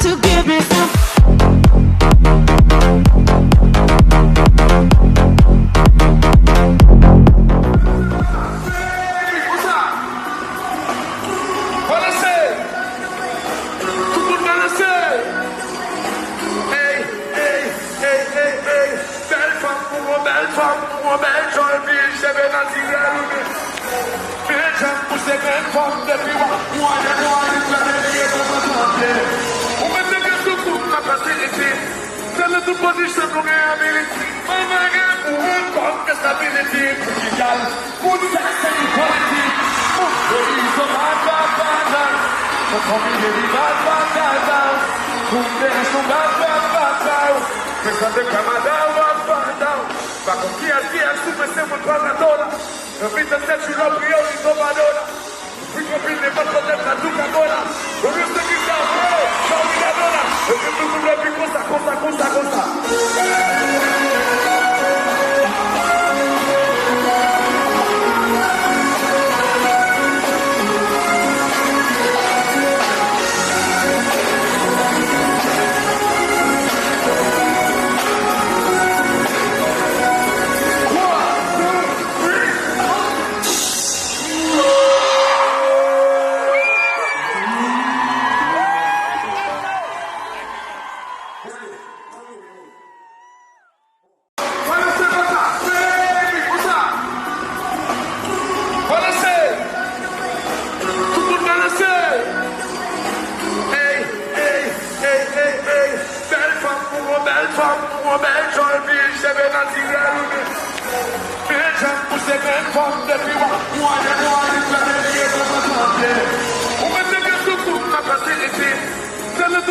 to give me some. Position from ability, my man, who stability, critical, good sex and equality. There is a bad, for community, bad, there's no bad, pensando en Canadá, bad, para confiar, super sempre planadora, repita el sexo y lo priori, tomadora, fui compite para poder la educadora, con este guitarra, dominadora, el que tú no le cosa.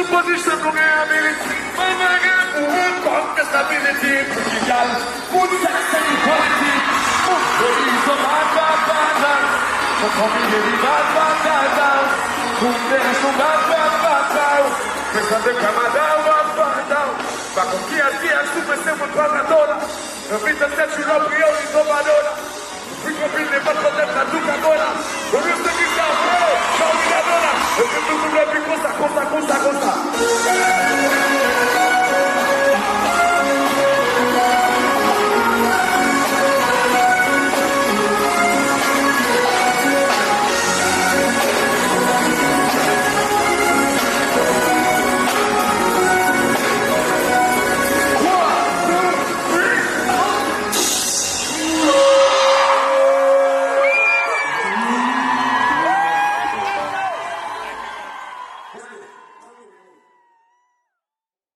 Position from ability, my man, who stability, critical, good sex and equality. There is a bad, for community, bad, there's no bad, pensando en Canadá, bad, para confiar, super sempre planadora, repita el sexo y lo priori, tomadora, fui compite para poder la educadora.